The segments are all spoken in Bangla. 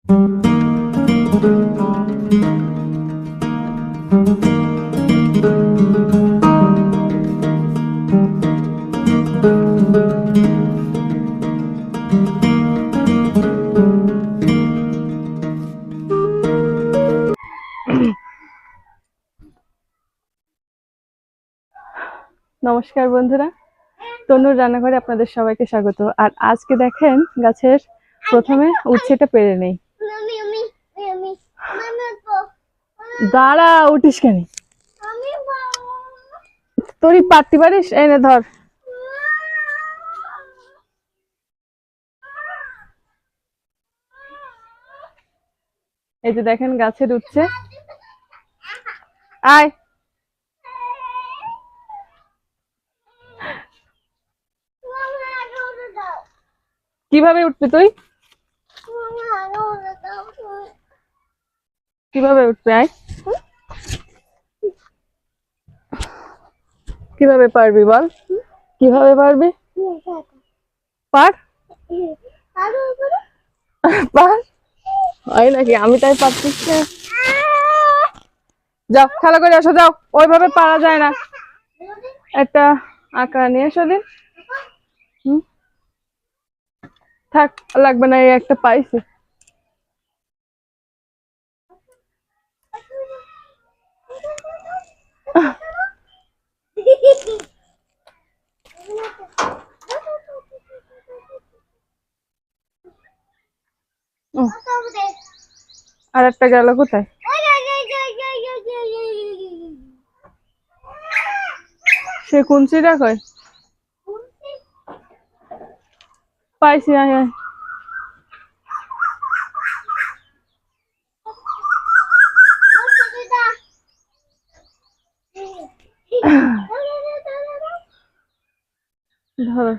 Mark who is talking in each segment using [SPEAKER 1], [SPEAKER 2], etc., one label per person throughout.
[SPEAKER 1] নমস্কার বন্ধুরা, তনুর রান্নাঘরে আপনাদের সবাইকে স্বাগত। আর আজকে দেখেন গাছের প্রথমে উচ্ছেটা পেরে নেই। দাঁড়া, উঠিস কেন? তোরই পারতে পারিস, এনে ধর। এই যে দেখেন গাছের উচ্ছে। আয়, কিভাবে উঠবি তুই? কিভাবে উঠবে? আয়, কিভাবে পারবি বল? কিভাবে পারবি? পার পার হয় নাকি? আমি তাই পারছিস না। যাও খেলা করে আসো, যাও। ওইভাবে পারা যায় না। একটা আঁকা নিয়ে এসো দিন। থাক, লাগবে না, এই একটা পাইছি। আর একটা গেল কোথায়? সে কুঞ্চিটা কয়? পাইছি, আয় আয়। ধরো।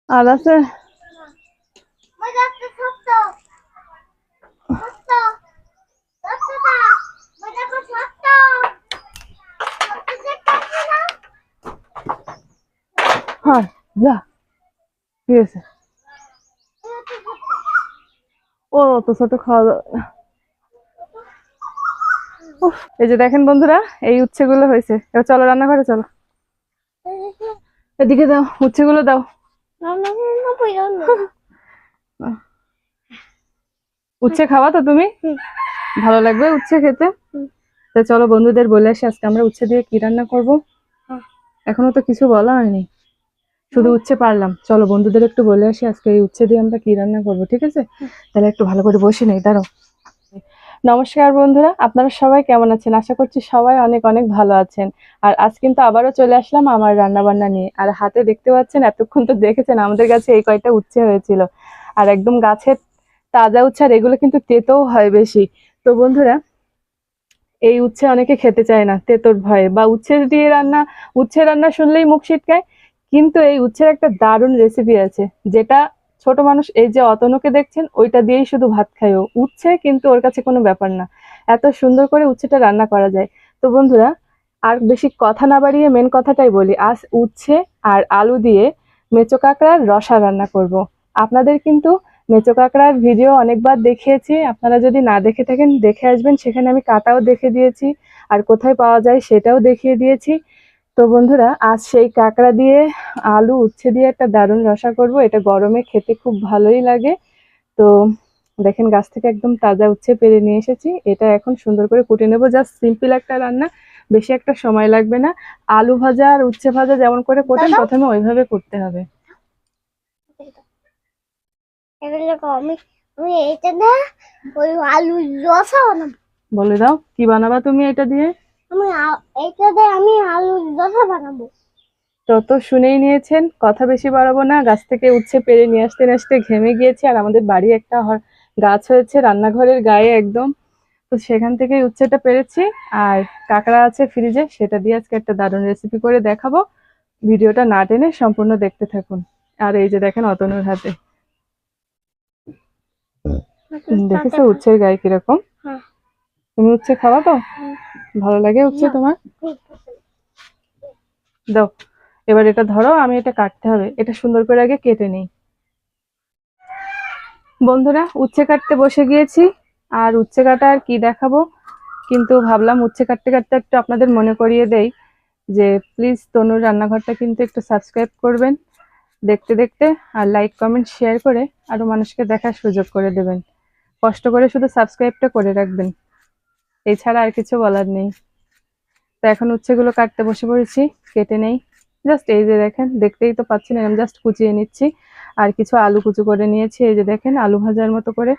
[SPEAKER 1] আর আছে? হ্যাঁ, যা, ঠিক আছে। ও অত ছোট খাওয়া যাবে না। এই যে দেখেন বন্ধুরা, এই উচ্ছেগুলো হয়েছে। এবার চলো রান্নাঘরে, চলো। এদিকে দাও, উচ্ছেগুলো দাও। উচ্ছে খাওয়া তো তুমি? ভালো লাগবে উচ্ছে খেতে। তো চলো বন্ধুদের বলে আসি আজকে আমরা উচ্ছে দিয়ে কি রান্না করব। এখনো তো কিছু বলা হয়নি, শুধু উচ্ছে পারলাম। চলো বন্ধুদের একটু বলে আসি আজকে এই উচ্ছে দিয়ে আমরা কি রান্না করব, ঠিক আছে? তাহলে একটু ভালো করে বসে নেই, দাঁড়াও। নমস্কার বন্ধুরা, আপনারা সবাই কেমন আছেন? আশা করছি সবাই অনেক অনেক ভালো আছেন। আর আজ কিন্তু আবারও চলে আসলাম আমার রান্না বান্না নিয়ে। আর হাতে দেখতে পাচ্ছেন, এতক্ষণ তো দেখেছেন আমাদের কাছে এই কয়টা উচ্ছে হয়েছিল। আর একদম গাছের তাজা উচ্ছে, আর এগুলো কিন্তু তেতোও হয় বেশি। তো বন্ধুরা, এই উচ্ছে অনেকে খেতে চায় না তেতোর ভয়ে, বা উচ্ছে দিয়ে রান্না, উচ্ছে রান্না শুনলেই মুখ ছিটকায়। কিন্তু এই উচ্ছের একটা দারুণ রেসিপি আছে, যেটা ছোট মানুষ, এই যে অতনুকে দেখছেন, ওইটা দিয়েই শুধু ভাত খায় ও। উচ্ছে কিন্তু ওর কাছে কোনো ব্যাপার না, এত সুন্দর করে উচ্ছেটা রান্না করা যায়। তো বন্ধুরা, আর বেশি কথা না বাড়িয়ে মেন কথাটাই বলি। আজ উচ্ছে আর আলু দিয়ে মেচো কাঁকড়ার রসা রান্না করব। আপনাদের কিন্তু মেচো কাঁকড়ার ভিডিও অনেকবার দেখিয়েছি, আপনারা যদি না দেখে থাকেন দেখে আসবেন, সেখানে আমি কাটাও দেখে দিয়েছি আর কোথায় পাওয়া যায় সেটাও দেখিয়ে দিয়েছি। তো বন্ধুরা, আজ সেই কাঁকড়া দিয়ে আলু উচ্ছে দিয়ে একটা দারুণ রসা করব। এটা গরমে খেতে খুব ভালোই লাগে। তো দেখেন, গাছ থেকে একদম তাজা উচ্ছে পেরে নিয়ে এসেছি। এটা এখন সুন্দর করে কুটে নেবো। জাস্ট সিম্পল একটা রান্না, বেশি একটা সময় লাগবে না। আলু ভাজা আর উচ্ছে ভাজা যেমন করে কোটেন, প্রথমে ওইভাবে করতে হবে। বলে দাও কি বানাবা তুমি এটা দিয়ে? আমি আলুর রসা বানাবো। তো শুনেই নিয়েছেন, কথা বেশি বাড়াবো না। গাছ থেকে উচ্ছে পেরে নিয়ে আসতে আসতে ঘেমে গিয়েছি। আর আমাদের বাড়ি একটা গাছ হয়েছে রান্নাঘরের গায়ে একদম, তো সেখান থেকেই উচ্ছেটা পেরেছি। আর কাঁকড়া আছে ফ্রিজে, সেটা দিয়ে আজকে একটা দারুণ রেসিপি করে দেখাবো। ভিডিওটা না টেনে সম্পূর্ণ দেখতে থাকুন। আর এই যে দেখেন অতনুর হাতে, দেখেছো উচ্ছের গায়ে কিরকম? তুমি উচ্ছে খাওয়া তো? ভালো লাগে উচ্ছে তোমার? দাও, এবার এটা ধরো, আমি এটা কাটতে হবে, এটা সুন্দর করে আগে কেটে নেই। বন্ধুরা, উচ্ছে কাটতে বসে গিয়েছি। আর উচ্ছে কাটা আর কি দেখাবো, কিন্তু ভাবলাম উচ্ছে কাটতে কাটতে একটু আপনাদের মনে করিয়ে দেই যে প্লিজ তনুর রান্নাঘরটা কিন্তু একটু সাবস্ক্রাইব করবেন দেখতে দেখতে, আর লাইক কমেন্ট শেয়ার করে আরো মানুষকে দেখার সুযোগ করে দেবেন। কষ্ট করে শুধু সাবস্ক্রাইবটা করে রাখবেন, এছাড়া আর কিছু বলার নেই। তো এখন উচ্ছেগুলো কাটতে বসে পড়েছি, কেটে নেই। জাস্ট এই যে দেখেন, দেখতেই তো পাচ্ছেন, আমি জাস্ট কুচিয়ে নিচ্ছি। আর কিছু আলু কুচু করে নিয়েছি, এই যে দেখেন আলু ভাজার মতো করে।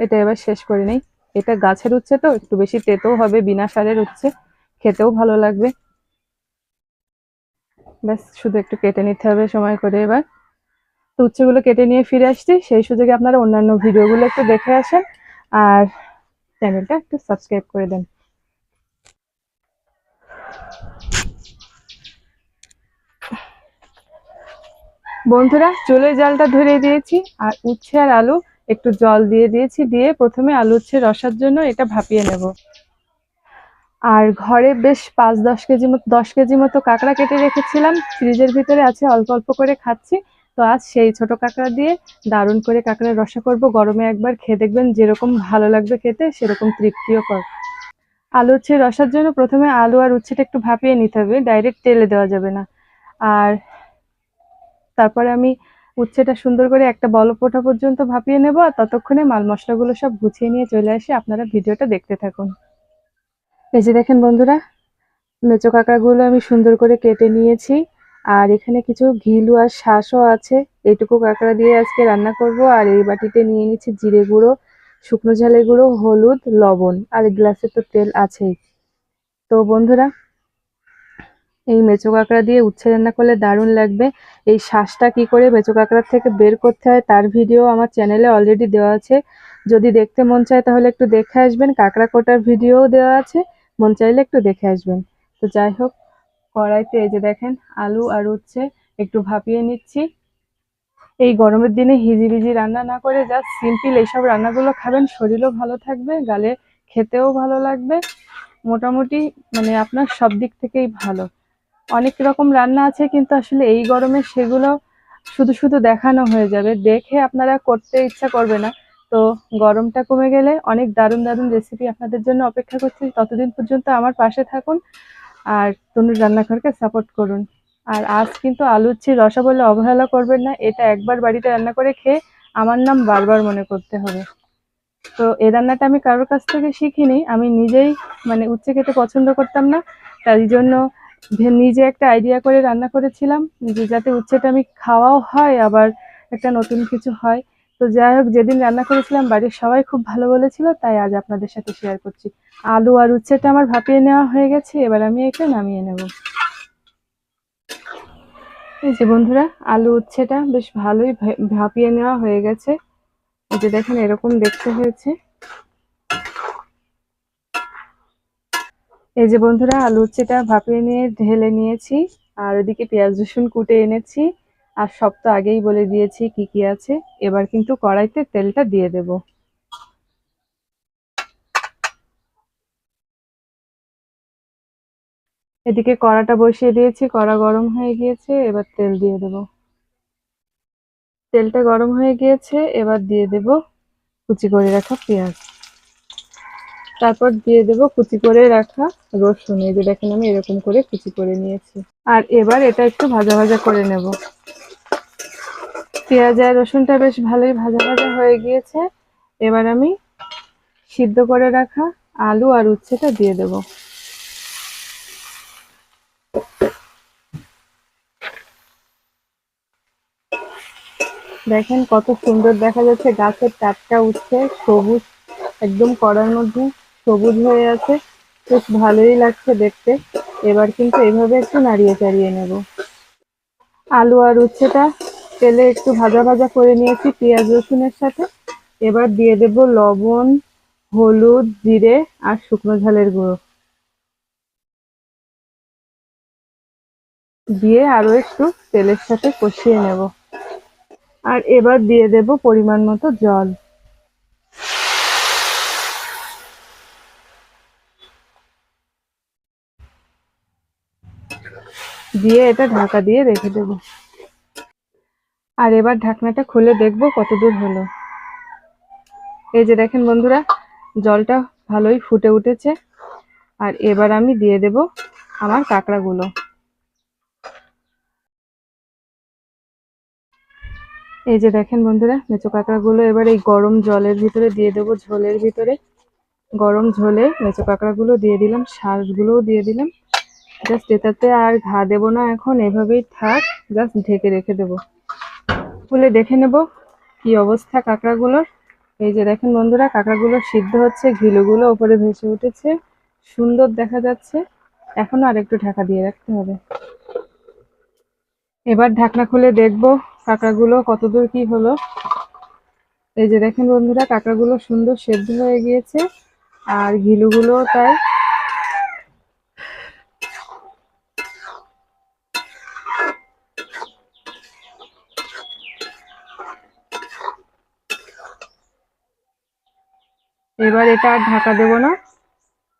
[SPEAKER 1] এটা এবার শেষ করে নেই। এটা গাছের উচ্ছে তো একটু বেশি তেতো হবে, বিনা সারের উচ্ছে, খেতেও ভালো লাগবে। ব্যাস শুধু একটু কেটে নিতে হবে সময় করে এবার। তো উচ্ছেগুলো কেটে নিয়ে ফিরে আসছি, সেই সুযোগে আপনারা অন্যান্য ভিডিওগুলো একটু দেখে আসেন আর চ্যানেলটা একটু সাবস্ক্রাইব করে দেন। বন্ধুরা, চুলের জালটা ধরিয়ে দিয়েছি, আর উচ্ছে আর আলু একটু জল দিয়ে দিয়েছি, দিয়ে প্রথমে আলু উচ্ছে রসার জন্য এটা ভাপিয়ে নেব। আর ঘরে বেশ 10 কেজি মতো কাঁকড়া কেটে রেখেছিলাম, ফ্রিজের ভিতরে আছে, অল্প অল্প করে খাচ্ছি। তো আজ সেই ছোট কাঁকড়া দিয়ে দারুণ করে কাঁকড়ার রসা করব। গরমে একবার খেয়ে দেখবেন, যেরকম ভালো লাগবে খেতে সেরকম তৃপ্তিও কর। আলু উচ্ছে রসার জন্য প্রথমে আলু আর উচ্ছেটা একটু ভাপিয়ে নিতে হবে, ডাইরেক্ট তেলে দেওয়া যাবে না। আর তারপরে আমি উচ্ছেটা সুন্দর করে একটা বলক ওঠা পর্যন্ত ভাপিয়ে নেব, আর ততক্ষণে মাল মশলাগুলো সব গুছিয়ে নিয়ে চলে আসি, আপনারা ভিডিওটা দেখতে থাকুন। এই যে দেখেন বন্ধুরা, মেচো কাঁকড়াগুলো আমি সুন্দর করে কেটে নিয়েছি। আর এখানে কিছু ঘিলু আর শাঁসও আছে, এইটুকু কাঁকড়া দিয়ে আজকে রান্না করব। আর এই বাটিতে নিয়ে নিচ্ছি জিরে গুঁড়ো, শুকনো ঝালের গুঁড়ো, হলুদ, লবণ, আর গ্লাসে তো তেল আছেই। তো বন্ধুরা, এই মেচো কাঁকড়া দিয়ে উচ্ছে রান্না করলে দারুণ লাগবে। এই শাঁসটা কি করে মেচো কাঁকড়ার থেকে বের করতে হয় তার ভিডিও আমার চ্যানেলে অলরেডি দেওয়া আছে, যদি দেখতে মন চায় তাহলে একটু দেখে আসবেন। কাঁকড়া কোটার ভিডিওও দেওয়া আছে, মন চাইলে একটু দেখে আসবেন। তো যাই হোক, কড়াইতে এই যে দেখেন আলু আর উচ্ছে একটু ভাপিয়ে নিচ্ছি। এই গরমের দিনে হিজিবিজি রান্না না করে জাস্ট সিম্পল এইসব রান্নাগুলো খাবেন, শরীরও ভালো থাকবে, গালে খেতেও ভালো লাগবে, মোটামুটি মানে আপনার সব দিক থেকেই ভালো। অনেক রকম রান্না আছে, কিন্তু আসলে এই গরমে সেগুলো শুধু শুধু দেখানো হয়ে যাবে, দেখে আপনারা করতে ইচ্ছা করবে না। তো গরমটা কমে গেলে অনেক দারুণ দারুণ রেসিপি আপনাদের জন্য অপেক্ষা করছি, ততদিন পর্যন্ত আমার পাশে থাকুন আর তনুর রান্নাঘরকে সাপোর্ট করুন। আর আজ কিন্তু আলু উচ্ছের রসা বলে অবহেলা করবেন না, এটা একবার বাড়িতে রান্না করে খেয়ে আমার নাম বারবার মনে করতে হবে। তো এই রান্নাটা আমি কারোর কাছ থেকে শিখিনি, আমি নিজেই মানে উচ্ছে খেতে পছন্দ করতাম না, তাই জন্য নিজে একটা আইডিয়া করে রান্না করেছিলাম যে যাতে উচ্ছেটা আমি খাওয়াও হয়, আবার একটা নতুন কিছু হয়। তো যাই হোক, যেদিন রান্না করেছিলাম বাড়ির সবাই খুব ভালো বলেছিল, তাই আজ আপনাদের সাথে শেয়ার করছি। আলু আর উচ্ছেটা আমার ভাপিয়ে নেওয়া হয়ে গেছে, এবার আমি একে নামিয়ে নেব। এই যে বন্ধুরা, আলু উচ্ছেটা বেশ ভালোই ভাপিয়ে নেওয়া হয়ে গেছে। এই যে দেখেন এরকম দেখতে হয়েছে। এই যে বন্ধুরা, আলু উচ্ছেটা ভাপিয়ে নিয়ে ঢেলে নিয়েছি, আর ওদিকে পেঁয়াজ রসুন কুটে এনেছি। আর সব তো আগেই বলে দিয়েছি কি কি আছে। এবার কিন্তু কড়াইতে তেলটা দিয়ে দেব। এদিকে কড়াটা বসিয়ে দিয়েছি, কড়া গরম হয়ে গিয়েছে, এবার তেল দিয়ে দেব। তেলটা গরম হয়ে গিয়েছে, এবার দিয়ে দেব কুচি করে রাখা পেঁয়াজ, তারপর দিয়ে দেব কুচি করে রাখা রসুন। এই যে দেখেন আমি এরকম করে কুচি করে নিয়েছি। আর এবার এটা একটু ভাজা ভাজা করে নেব। পেঁয়াজ আর রসুনটা বেশ ভালোই ভাজা ভাজা হয়ে গিয়েছে, এবার আমি সিদ্ধ করে রাখা আলু আর উচ্ছেটা দিয়ে দেব। দেখেন কত সুন্দর দেখা যাচ্ছে, গাছের টাটকা উচ্ছে, সবুজ, একদম কড়ার মধ্যে সবুজ হয়ে আছে, বেশ ভালোই লাগছে দেখতে। এবার কিন্তু এভাবে একটু নাড়িয়ে চাড়িয়ে নেব। আলু আর উচ্ছেটা তেলে একটু ভাজা ভাজা করে নিয়েছি পেঁয়াজ রসুনের সাথে। এবার দিয়ে দেব লবণ, হলুদ, জিরে আর শুকনো ঝালের গুঁড়ো, দিয়ে আরো একটু তেলের সাথে কষিয়ে নেব। আর এবার দিয়ে দেব পরিমাণ মতো জল। দিয়ে এটা ঢাকা দিয়ে রেখে দেব। আর এবার ঢাকনাটা খুলে দেখবো কত দূর হলো। এই যে দেখেন বন্ধুরা, জলটা ভালোই ফুটে উঠেছে। আর এবার আমি দিয়ে দেব আমার কাঁকড়াগুলো। এই যে দেখেন বন্ধুরা, মেচো কাঁকড়াগুলো এবার এই গরম জলের ভিতরে দিয়ে দেব, ঝোলের ভিতরে। গরম ঝোলে মেচো কাঁকড়াগুলো দিয়ে দিলাম, শাঁসগুলোও দিয়ে দিলাম। জাস্ট এটাতে আর ঘা দেবো না এখন, এভাবেই থাক, জাস্ট ঢেকে রেখে দেবো। খুলে দেখে নেব কি অবস্থা কাঁকড়াগুলোর। এই যে দেখেন বন্ধুরা, কাঁকড়াগুলো সিদ্ধ হচ্ছে, ঘিলুগুলো ওপরে ভেসে উঠেছে, সুন্দর দেখা যাচ্ছে। এখনো আরেকটু ঢাকা দিয়ে রাখতে হবে। এবার ঢাকনা খুলে দেখবো কাঁকড়াগুলো কতদূর কি হলো। এই যে দেখেন বন্ধুরা, কাঁকড়াগুলো সুন্দর সেদ্ধ হয়ে গিয়েছে, আর ঘিলুগুলো তাই। এবার এটা আর ঢাকা দেবো না,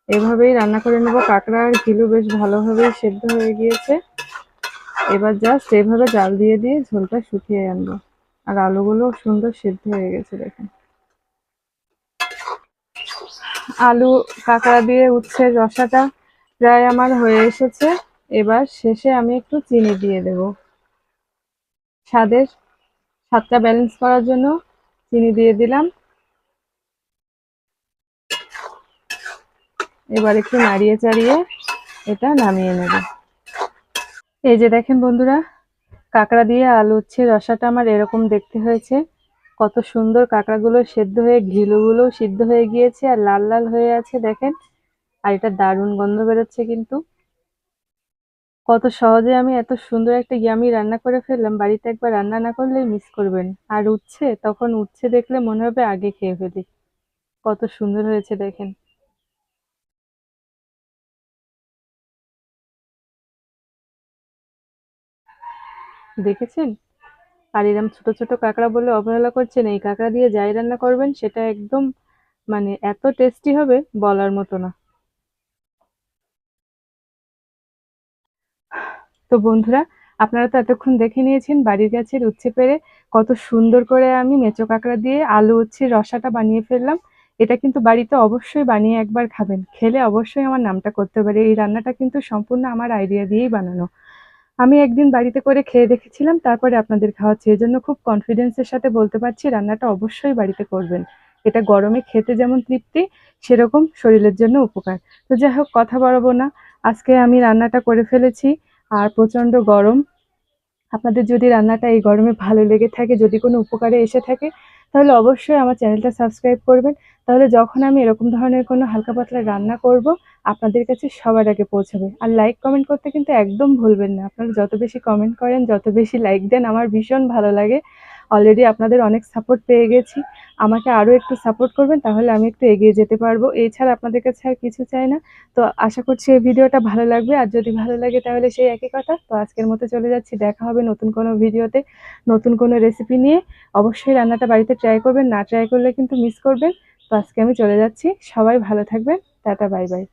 [SPEAKER 1] এভাবেই রান্না করে নেবো। কাঁকড়া আর ঘিলু বেশ ভালোভাবেই সেদ্ধ হয়ে গিয়েছে। এবার জাস্ট এইভাবে জাল দিয়ে দিয়ে ঝোলটা শুকিয়ে আনবো। আর আলুগুলো সুন্দর সেদ্ধ হয়ে গেছে দেখেন। আলু কাঁকড়া দিয়ে উচ্ছে রসাটা প্রায় আমার হয়ে এসেছে। এবার শেষে আমি একটু চিনি দিয়ে দেব, স্বাদটা ব্যালেন্স করার জন্য চিনি দিয়ে দিলাম। এবার একটু নাড়িয়ে চাড়িয়ে এটা নামিয়ে নেব। এই যে দেখেন বন্ধুরা, কাঁকড়া দিয়ে আলু উচ্ছে রসাটা আমার এরকম দেখতে হয়েছে। কত সুন্দর কাঁকড়াগুলো সেদ্ধ হয়ে ঘিলুগুলো সিদ্ধ হয়ে গিয়েছে আর লাল লাল হয়ে আছে দেখেন। আর এটা দারুণ গন্ধ বেরোচ্ছে কিন্তু। কত সহজে আমি এত সুন্দর একটা ইয়ামি রান্না করে ফেললাম, বাড়িতে একবার রান্না না করলেই মিস করবেন। আর উচ্ছে, তখন উচ্ছে দেখলে মনে হবে আগে খেয়ে ফেলি। কত সুন্দর হয়েছে দেখেন। দেখেছেন? আর এরকম ছোট ছোট কাঁকড়া বলে অবহেলা করছেন, এই কাঁকড়া দিয়ে যাই রান্না করবেন সেটা একদম মানে এত টেস্টি হবে বলার মতো না। তো বন্ধুরা, আপনারা তো এতক্ষণ দেখে নিয়েছেন বাড়ির গাছের উচ্ছে পেড়ে কত সুন্দর করে আমি মেচো কাঁকড়া দিয়ে আলু উচ্ছে রসাটা বানিয়ে ফেললাম। এটা কিন্তু বাড়িতে অবশ্যই বানিয়ে একবার খাবেন, খেলে অবশ্যই আমার নামটা করতে পারে। এই রান্নাটা কিন্তু সম্পূর্ণ আমার আইডিয়া দিয়েই বানানো। আমি একদিন বাড়িতে করে খেয়ে দেখেছিলাম, তারপরে আপনাদের খাওয়াচ্ছি। এজন্য খুব কনফিডেন্সের সাথে বলতে পারছি রান্নাটা অবশ্যই বাড়িতে করবেন। এটা গরমে খেতে যেমন তৃপ্তি, সেরকম শরীরের জন্য উপকার। তো যাই হোক, কথা বাড়াবো না, আজকে আমি রান্নাটা করে ফেলেছি। আর প্রচন্ড গরম। আপনাদের যদি রান্নাটা এই গরমে ভালো লেগে থাকে, যদি কোনো উপকারে এসে থাকে, তাহলে অবশ্যই আমার চ্যানেলটা সাবস্ক্রাইব করবেন। তাহলে যখন আমি এরকম ধরনের কোনো হালকা পাতলা রান্না করব, আপনাদের কাছে সবার আগে পৌঁছাবে। আর লাইক কমেন্ট করতে কিন্তু একদম ভুলবেন না। আপনারা যত বেশি কমেন্ট করেন, যত বেশি লাইক দেন, আমার ভীষণ ভালো লাগে। অলরেডি আপনাদের অনেক সাপোর্ট পেয়ে গেছি। আমাকে আরও একটু সাপোর্ট করবেন, তাহলে আমি একটু এগিয়ে যেতে পারবো। এছাড়া আপনাদের কাছে আর কিছু চাই না। তো আশা করছি এই ভিডিওটা ভালো লাগবে, আর যদি ভালো লাগে তাহলে সেই একই কথা। তো আজকের মতো চলে যাচ্ছি, দেখা হবে নতুন কোনো ভিডিওতে, নতুন কোনো রেসিপি নিয়ে। অবশ্যই রান্নাটা বাড়িতে ট্রাই করবেন, না ট্রাই করলে কিন্তু মিস করবেন। তো আজকে আমি চলে যাচ্ছি, সবাই ভালো থাকবেন, টাটা বাই বাই।